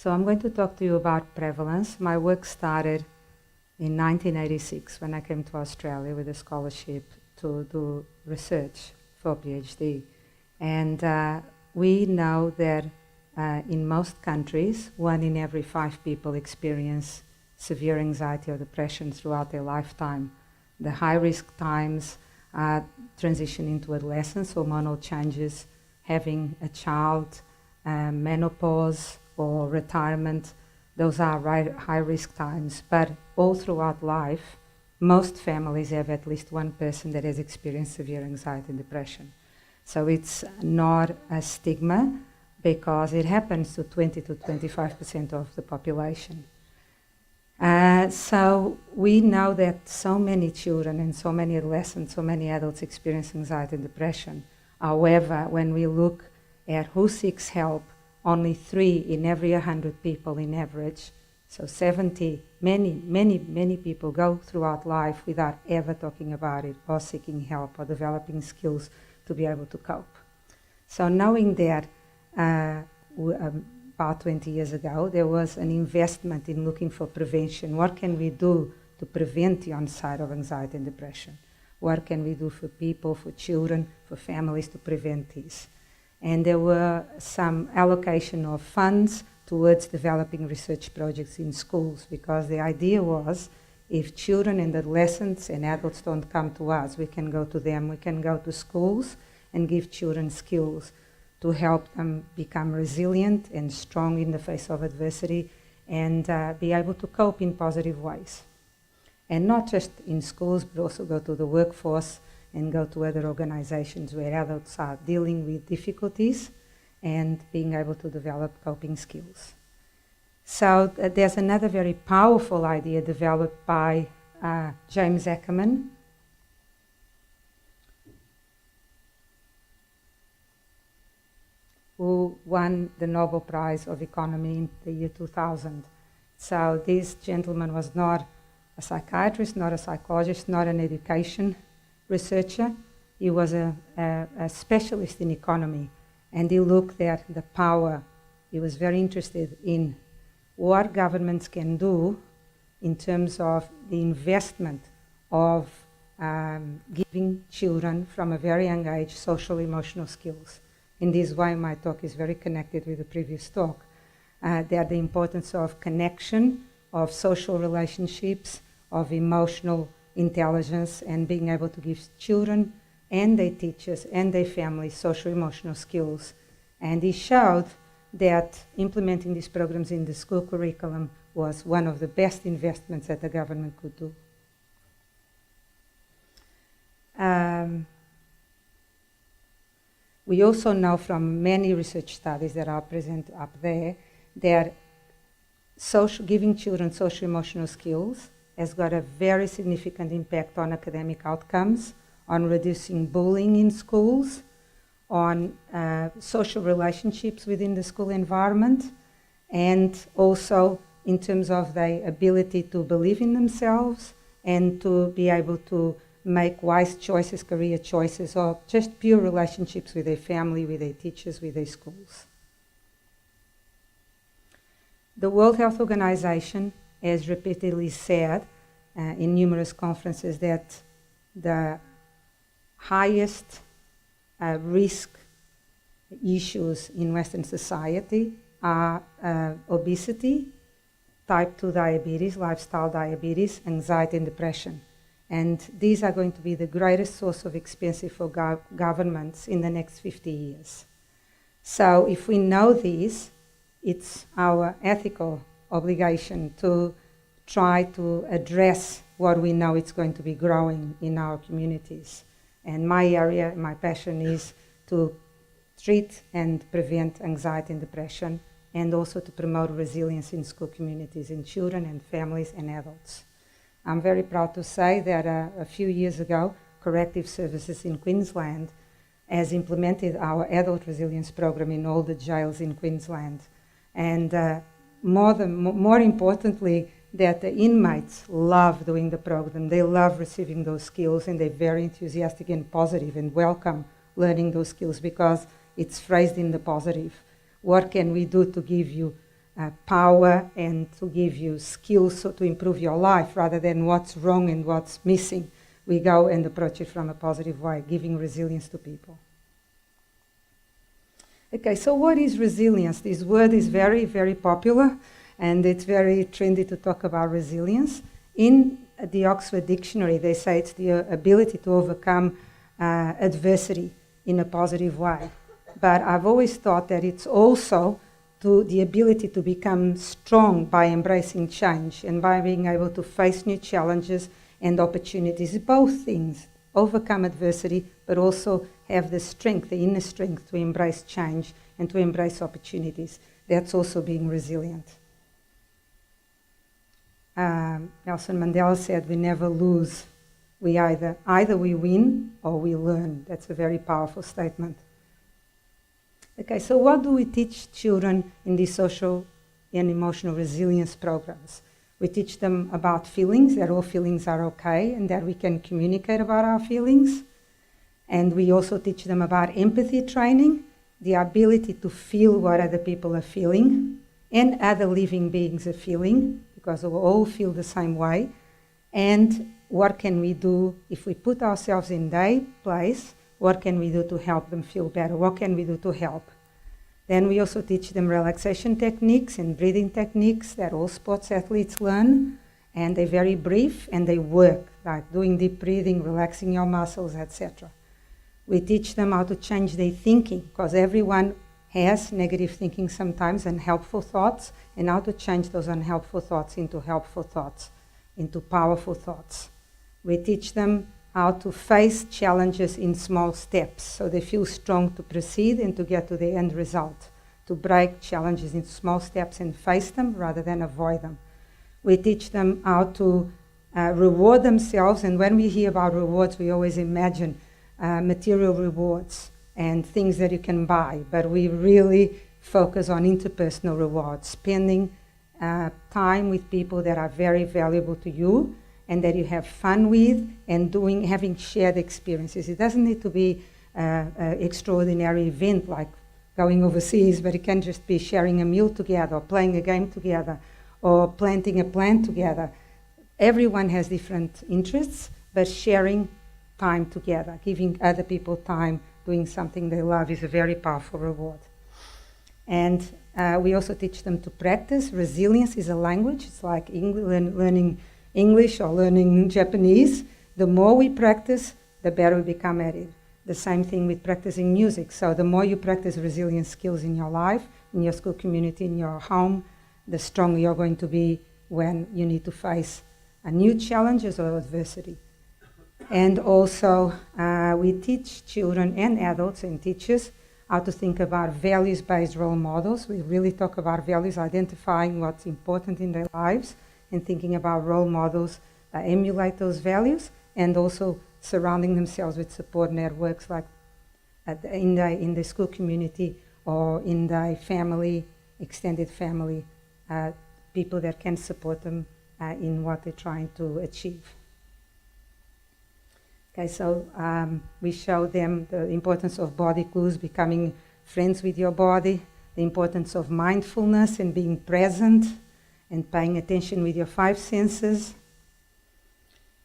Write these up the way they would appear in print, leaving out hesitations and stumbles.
So I'm going to talk to you about prevalence. My work started in 1986 when I came to Australia with a scholarship to do research for a PhD. And we know that in most countries, 1 in every 5 people experience severe anxiety or depression throughout their lifetime. The high-risk times are transition into adolescence, hormonal changes, having a child, menopause, or retirement. Those are high-risk times. But all throughout life, most families have at least one person that has experienced severe anxiety and depression. So it's not a stigma because it happens to 20 to 25% of the population. So we know that so many children and so many adolescents, so many adults experience anxiety and depression. However, when we look at who seeks help, only 3 in every 100 people in average, so 70, many people go throughout life without ever talking about it or seeking help or developing skills to be able to cope. So knowing that about 20 years ago, there was an investment in looking for prevention. What can we do to prevent the onset of anxiety and depression? What can we do for people, for children, for families to prevent this? And there were some allocation of funds towards developing research projects in schools, because the idea was if children and adolescents and adults don't come to us, we can go to them. We can go to schools and give children skills to help them become resilient and strong in the face of adversity and be able to cope in positive ways. And not just in schools, but also go to the workforce and go to other organizations where adults are dealing with difficulties and being able to develop coping skills. So there's another very powerful idea developed by James Ackerman, who won the Nobel Prize of Economy in the year 2000. So this gentleman was not a psychiatrist, not a psychologist, not an education researcher. He was a specialist in economy, and he looked at the power. He was very interested in what governments can do in terms of the investment of giving children from a very young age social emotional skills. In this way, my talk is very connected with the previous talk. That the importance of connection, of social relationships, of emotional intelligence, and being able to give children and their teachers and their families social emotional skills. And he showed that implementing these programs in the school curriculum was one of the best investments that the government could do. We also know from many research studies that are present up there that giving children social emotional skills has got a very significant impact on academic outcomes, on reducing bullying in schools, on social relationships within the school environment, and also in terms of their ability to believe in themselves and to be able to make wise choices, career choices, or just pure relationships with their family, with their teachers, with their schools. The World Health Organization has repeatedly said in numerous conferences that the highest risk issues in Western society are obesity, type 2 diabetes, lifestyle diabetes, anxiety and depression. And these are going to be the greatest source of expense for governments in the next 50 years. So if we know this, it's our ethical obligation to try to address what we know it's going to be growing in our communities. And my area, my passion is to treat and prevent anxiety and depression, and also to promote resilience in school communities, in children and families and adults. I'm very proud to say that a few years ago, Corrective Services in Queensland has implemented our adult resilience program in all the jails in Queensland. And more importantly, that the inmates love doing the program. They love receiving those skills, and they're very enthusiastic and positive and welcome learning those skills because it's phrased in the positive. What can we do to give you power and to give you skills so to improve your life rather than what's wrong and what's missing. We go and approach it from a positive way, giving resilience to people. Okay, so what is resilience? This word is very, very popular, and it's very trendy to talk about resilience. In the Oxford Dictionary, they say it's the ability to overcome adversity in a positive way. But I've always thought that it's also the ability to become strong by embracing change and by being able to face new challenges and opportunities. Both things, overcome adversity, but also have the strength, the inner strength to embrace change and to embrace opportunities. That's also being resilient. Nelson Mandela said, we never lose. We either we win or we learn. That's a very powerful statement. Okay, so what do we teach children in these social and emotional resilience programs? We teach them about feelings, that all feelings are okay, and that we can communicate about our feelings. And we also teach them about empathy training, the ability to feel what other people are feeling, and other living beings are feeling, because we all feel the same way. And what can we do if we put ourselves in their place? What can we do to help them feel better? What can we do to help? Then we also teach them relaxation techniques and breathing techniques that all sports athletes learn. And they're very brief and they work, like doing deep breathing, relaxing your muscles, etc. We teach them how to change their thinking, because everyone has negative thinking sometimes and helpful thoughts, and how to change those unhelpful thoughts into helpful thoughts, into powerful thoughts. We teach them how to face challenges in small steps so they feel strong to proceed and to get to the end result, to break challenges into small steps and face them rather than avoid them. We teach them how to reward themselves, and when we hear about rewards, we always imagine material rewards and things that you can buy, but we really focus on interpersonal rewards, spending time with people that are very valuable to you and that you have fun with, and having shared experiences. It doesn't need to be an extraordinary event like going overseas, but it can just be sharing a meal together, or playing a game together, or planting a plant together. Everyone has different interests, but sharing time together, giving other people time, doing something they love is a very powerful reward. And we also teach them to practice. Resilience is a language. It's like learning English or learning Japanese. The more we practice, the better we become at it. The same thing with practicing music. So the more you practice resilience skills in your life, in your school community, in your home, the stronger you're going to be when you need to face new challenges or adversity. And also, we teach children and adults and teachers how to think about values-based role models. We really talk about values, identifying what's important in their lives, and thinking about role models that emulate those values, and also surrounding themselves with support networks like in the school community or in the family, extended family, people that can support them in what they're trying to achieve. Okay, so we show them the importance of body clues, becoming friends with your body, the importance of mindfulness and being present and paying attention with your 5 senses.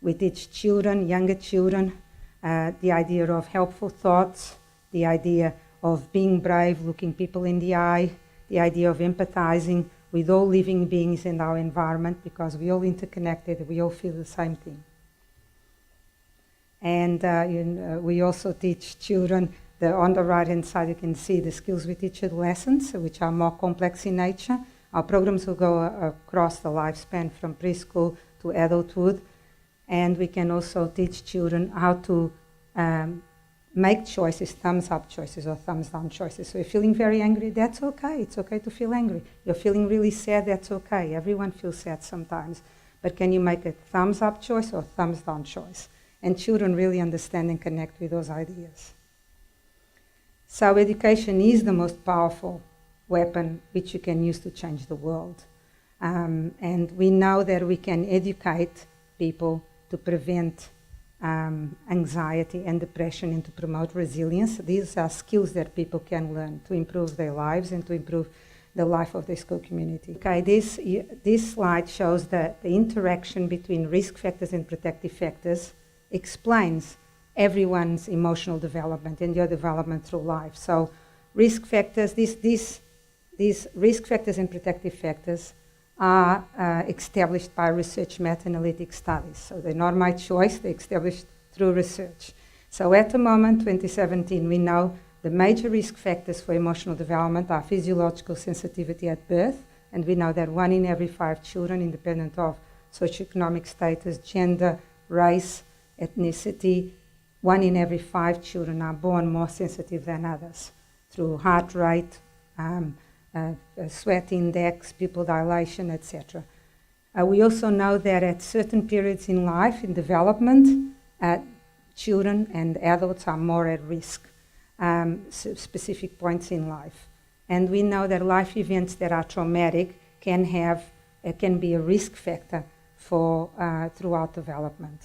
We teach children, younger children, the idea of helpful thoughts, the idea of being brave, looking people in the eye, the idea of empathizing with all living beings in our environment, because we're all interconnected, we all feel the same thing. And we also teach children, on the right-hand side you can see the skills we teach adolescents, which are more complex in nature. Our programs will go across the lifespan from preschool to adulthood. And we can also teach children how to make choices, thumbs-up choices or thumbs-down choices. So you're feeling very angry, that's okay. It's okay to feel angry. You're feeling really sad, that's okay. Everyone feels sad sometimes. But can you make a thumbs-up choice or thumbs-down choice? And children really understand and connect with those ideas. So education is the most powerful weapon which you can use to change the world. And we know that we can educate people to prevent anxiety and depression and to promote resilience. These are skills that people can learn to improve their lives and to improve the life of the school community. Okay, this slide shows that the interaction between risk factors and protective factors explains everyone's emotional development and your development through life. So risk factors, these risk factors and protective factors are established by research meta-analytic studies. So they're not my choice, they're established through research. So at the moment, 2017, we know the major risk factors for emotional development are physiological sensitivity at birth, and we know that 1 in every 5 children, independent of socioeconomic status, gender, race, ethnicity, 1 in every 5 children are born more sensitive than others through heart rate, sweat index, pupil dilation, etc. We also know that at certain periods in life, in development, children and adults are more at risk, specific points in life. And we know that life events that are traumatic can be a risk factor for throughout development.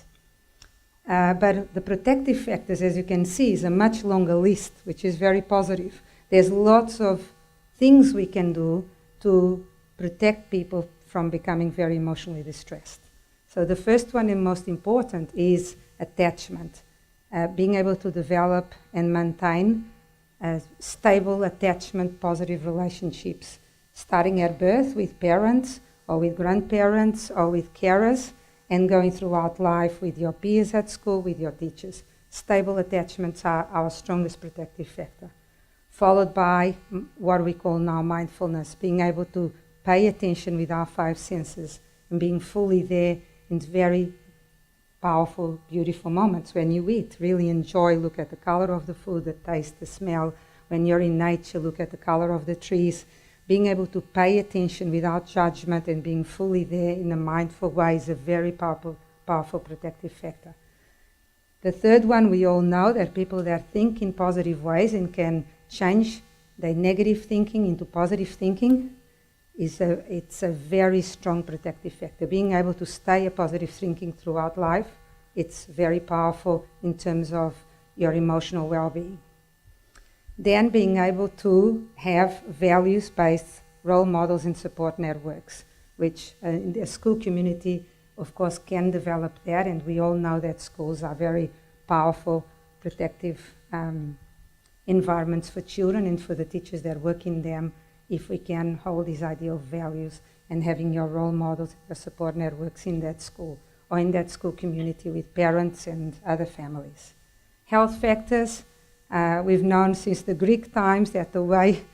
But the protective factors, as you can see, is a much longer list, which is very positive. There's lots of things we can do to protect people from becoming very emotionally distressed. So the first one and most important is attachment. Being able to develop and maintain stable attachment, positive relationships, starting at birth with parents or with grandparents or with carers, and going throughout life with your peers at school, with your teachers. Stable attachments are our strongest protective factor. Followed by what we call now mindfulness, being able to pay attention with our 5 senses and being fully there in very powerful, beautiful moments when you eat. Really enjoy, look at the color of the food, the taste, the smell. When you're in nature, look at the color of the trees. Being able to pay attention without judgment and being fully there in a mindful way is a very powerful protective factor. The third one, we all know that people that think in positive ways and can change their negative thinking into positive thinking, it's a very strong protective factor. Being able to stay a positive thinking throughout life, it's very powerful in terms of your emotional well-being. Then being able to have values-based role models and support networks, which in the school community, of course, can develop that, and we all know that schools are very powerful, protective environments for children and for the teachers that work in them, if we can hold these ideal values and having your role models, your support networks in that school or in that school community with parents and other families. Health factors, we've known since the Greek times that the way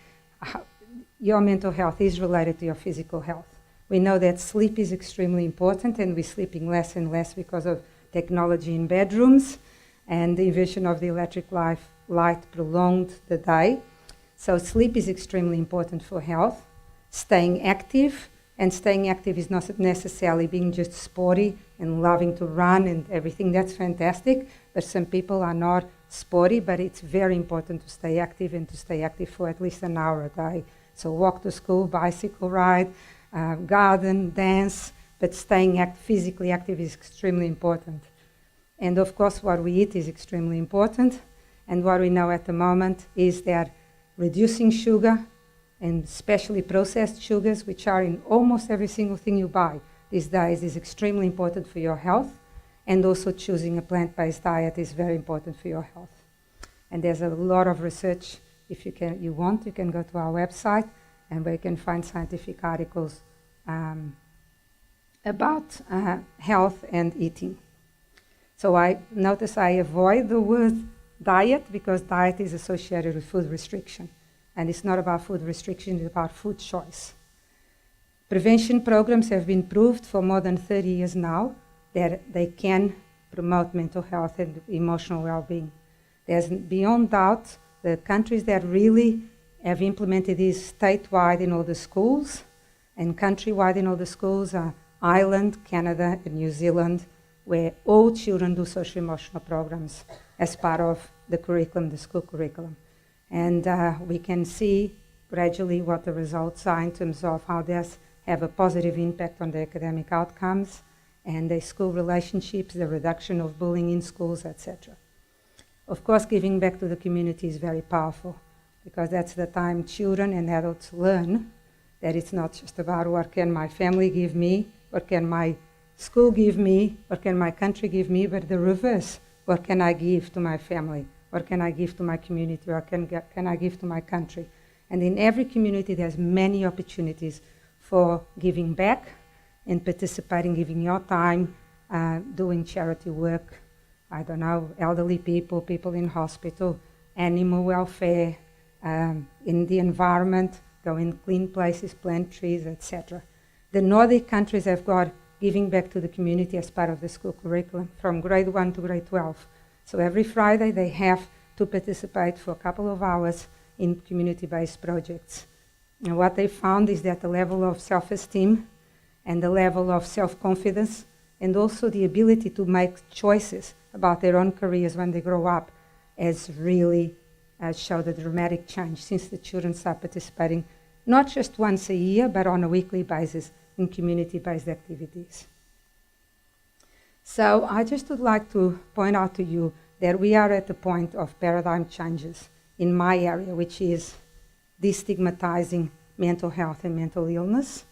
your mental health is related to your physical health. We know that sleep is extremely important, and we're sleeping less and less because of technology in bedrooms, and the invention of the electric light prolonged the day. So sleep is extremely important for health. Staying active, and staying active is not necessarily being just sporty and loving to run and everything. That's fantastic, but some people are not sporty, but it's very important to stay active and to stay active for at least an hour a day. So walk to school, bicycle ride, garden, dance, but staying physically active is extremely important. And of course, what we eat is extremely important. And what we know at the moment is that reducing sugar, and especially processed sugars, which are in almost every single thing you buy these days, is extremely important for your health. And also choosing a plant-based diet is very important for your health. And there's a lot of research. If you can go to our website, and where you can find scientific articles about health and eating. So I notice I avoid the word diet, because diet is associated with food restriction. And it's not about food restriction, it's about food choice. Prevention programs have been proved for more than 30 years now that they can promote mental health and emotional well-being. There's beyond doubt the countries that really have implemented this statewide in all the schools and countrywide in all the schools are Ireland, Canada, and New Zealand, where all children do social-emotional programs as part of the curriculum, the school curriculum. And we can see gradually what the results are in terms of how this have a positive impact on the academic outcomes and the school relationships, the reduction of bullying in schools, etc. Of course, giving back to the community is very powerful, because that's the time children and adults learn that it's not just about what can my family give me, what can my school give me, what can my country give me, but the reverse. What can I give to my family? What can I give to my community? What can I give to my country? And in every community, there's many opportunities for giving back and participating, giving your time, doing charity work, I don't know, elderly people, people in hospital, animal welfare, in the environment, go in clean places, plant trees, etc. The Nordic countries have got giving back to the community as part of the school curriculum from grade 1 to grade 12. So every Friday they have to participate for a couple of hours in community-based projects. And what they found is that the level of self-esteem and the level of self-confidence and also the ability to make choices about their own careers when they grow up has really showed a dramatic change since the children start participating not just once a year but on a weekly basis in community-based activities. So I just would like to point out to you that we are at the point of paradigm changes in my area, which is destigmatizing mental health and mental illness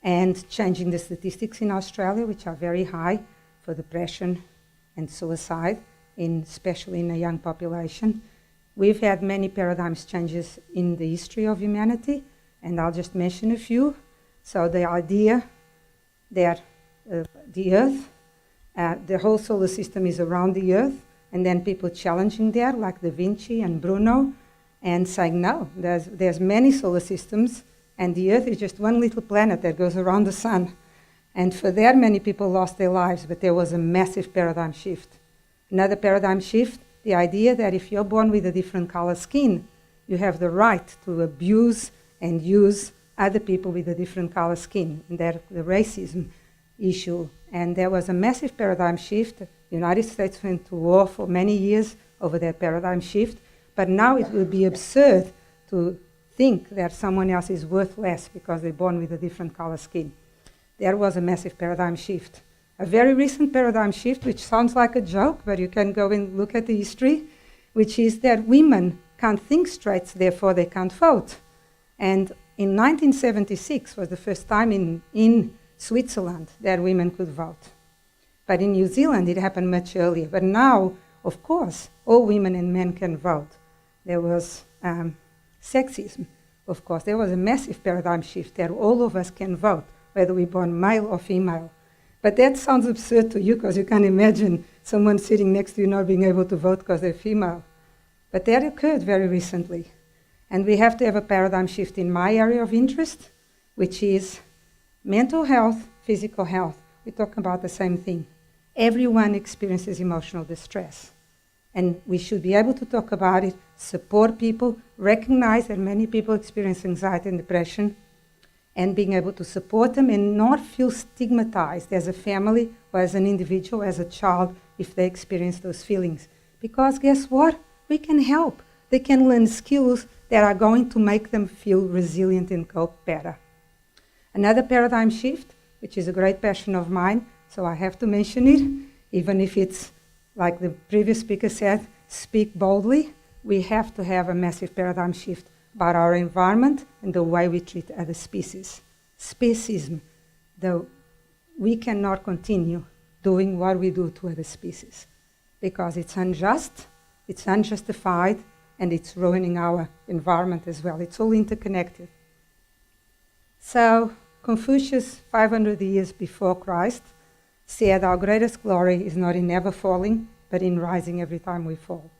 and changing the statistics in Australia, which are very high for depression and suicide, especially in a young population. We've had many paradigm changes in the history of humanity, and I'll just mention a few. So the idea that the Earth, the whole solar system is around the Earth, and then people challenging that, like Da Vinci and Bruno, and saying, no, there's many solar systems, and the Earth is just one little planet that goes around the sun. And for that, many people lost their lives, but there was a massive paradigm shift. Another paradigm shift, the idea that if you're born with a different color skin, you have the right to abuse and use other people with a different color skin, and that the racism issue. And there was a massive paradigm shift. The United States went to war for many years over that paradigm shift, but now it would be absurd to think that someone else is worth less because they're born with a different color skin. There was a massive paradigm shift. A very recent paradigm shift, which sounds like a joke, but you can go and look at the history, which is that women can't think straight, therefore they can't vote. And in 1976 was the first time in Switzerland that women could vote. But in New Zealand it happened much earlier. But now, of course, all women and men can vote. There was sexism, of course. There was a massive paradigm shift that all of us can vote, whether we're born male or female. But that sounds absurd to you because you can't imagine someone sitting next to you not being able to vote because they're female. But that occurred very recently. And we have to have a paradigm shift in my area of interest, which is mental health, physical health. We're talking about the same thing. Everyone experiences emotional distress. And we should be able to talk about it, support people, recognize that many people experience anxiety and depression, and being able to support them and not feel stigmatized as a family or as an individual, as a child, if they experience those feelings. Because guess what? We can help. They can learn skills that are going to make them feel resilient and cope better. Another paradigm shift, which is a great passion of mine, so I have to mention it, even if it's, like the previous speaker said, speak boldly. We have to have a massive paradigm shift about our environment and the way we treat other species. Speciesism, though we cannot continue doing what we do to other species because it's unjust, it's unjustified, and it's ruining our environment as well. It's all interconnected. So Confucius, 500 years before Christ, said our greatest glory is not in never falling, but in rising every time we fall.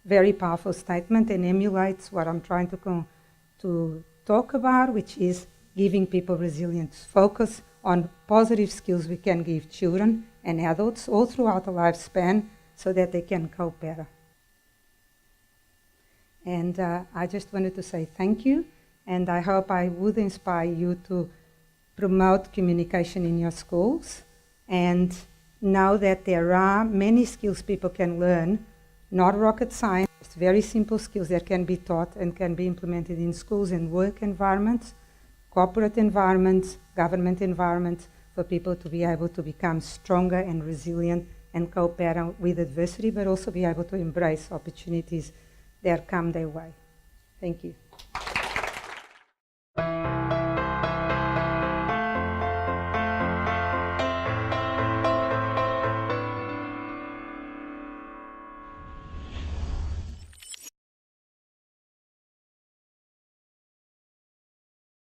Very powerful statement and emulates what I'm trying to talk about, which is giving people resilience. Focus on positive skills we can give children and adults all throughout the lifespan so that they can cope better. And I just wanted to say thank you, and I hope I would inspire you to promote communication in your schools and know that there are many skills people can learn, not rocket science, it's very simple skills that can be taught and can be implemented in schools and work environments, corporate environments, government environments, for people to be able to become stronger and resilient and cope better with adversity, but also be able to embrace opportunities that come their way. Thank you.